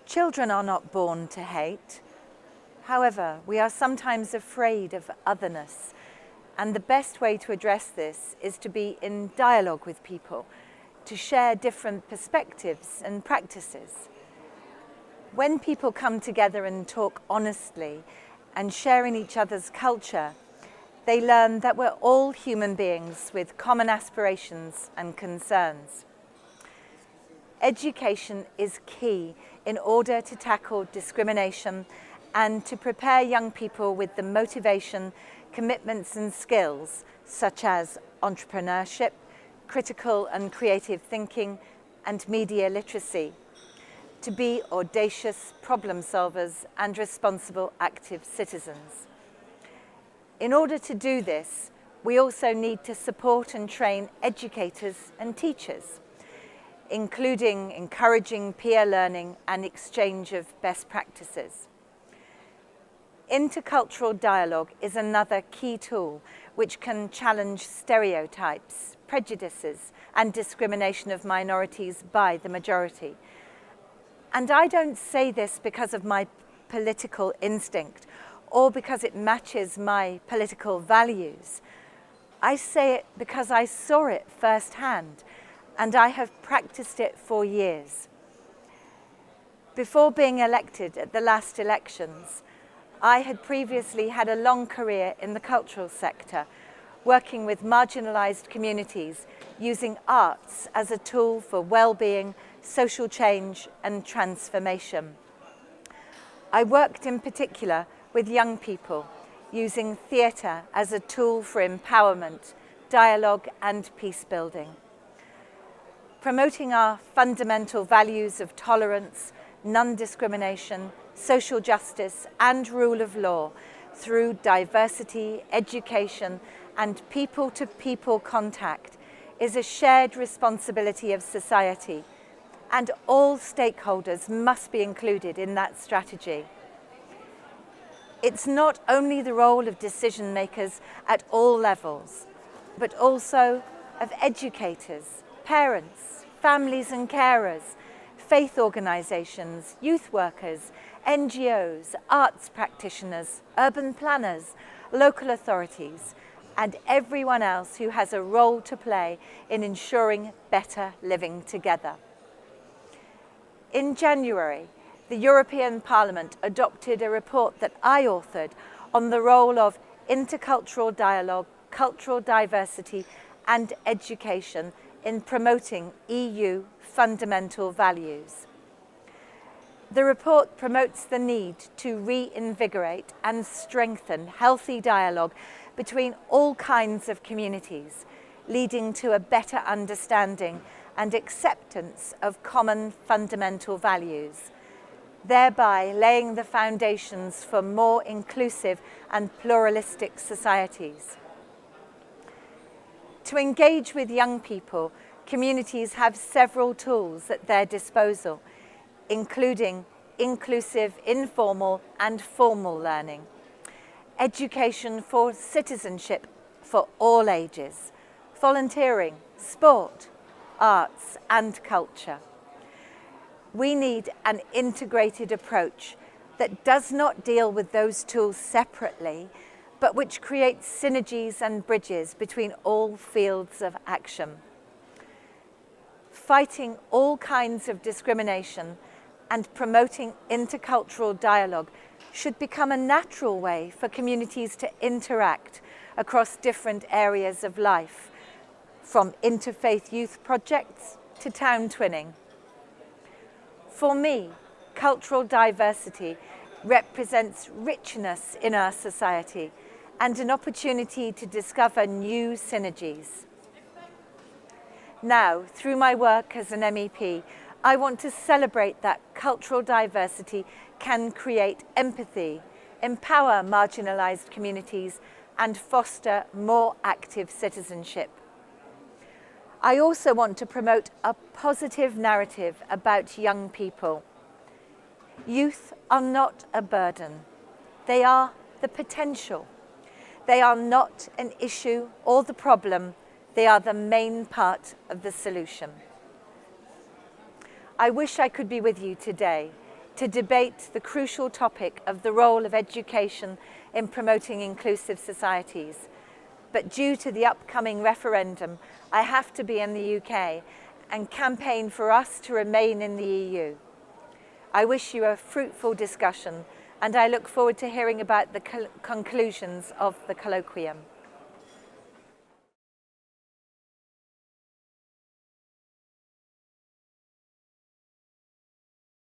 Children are not born to hate. However, we are sometimes afraid of otherness, and the best way to address this is to be in dialogue with people, to share different perspectives and practices. When people come together and talk honestly and share in each other's culture, they learn that we're all human beings with common aspirations and concerns. Education is key in order to tackle discrimination and to prepare young people with the motivation, commitments and skills such as entrepreneurship, critical and creative thinking and media literacy to be audacious problem solvers and responsible active citizens. In order to do this, we also need to support and train educators and teachers, including encouraging peer learning and exchange of best practices. Intercultural dialogue is another key tool which can challenge stereotypes, prejudices, and discrimination of minorities by the majority. And I don't say this because of my political instinct or because it matches my political values. I say it because I saw it firsthand, and I have practiced it for years. Before being elected at the last elections, I had previously had a long career in the cultural sector, working with marginalised communities, using arts as a tool for well-being, social change and transformation. I worked in particular with young people, using theatre as a tool for empowerment, dialogue and peace building. Promoting our fundamental values of tolerance, non-discrimination, social justice and rule of law through diversity, education and people-to-people contact is a shared responsibility of society, and all stakeholders must be included in that strategy. It's not only the role of decision makers at all levels, but also of educators, parents, families and carers, faith organisations, youth workers, NGOs, arts practitioners, urban planners, local authorities, and everyone else who has a role to play in ensuring better living together. In January, the European Parliament adopted a report that I authored on the role of intercultural dialogue, cultural diversity and education in promoting EU fundamental values. The report promotes the need to reinvigorate and strengthen healthy dialogue between all kinds of communities, leading to a better understanding and acceptance of common fundamental values, thereby laying the foundations for more inclusive and pluralistic societies. To engage with young people, communities have several tools at their disposal, including inclusive, informal and formal learning, education for citizenship for all ages, volunteering, sport, arts and culture. We need an integrated approach that does not deal with those tools separately, but which creates synergies and bridges between all fields of action. Fighting all kinds of discrimination and promoting intercultural dialogue should become a natural way for communities to interact across different areas of life, from interfaith youth projects to town twinning. For me, cultural diversity represents richness in our society and an opportunity to discover new synergies. Now, through my work as an MEP, I want to celebrate that cultural diversity can create empathy, empower marginalised communities, and foster more active citizenship. I also want to promote a positive narrative about young people. Youth are not a burden. They are the potential. They are not an issue or the problem. They are the main part of the solution. I wish I could be with you today to debate the crucial topic of the role of education in promoting inclusive societies. But due to the upcoming referendum, I have to be in the UK and campaign for us to remain in the EU. I wish you a fruitful discussion, and I look forward to hearing about the conclusions of the colloquium.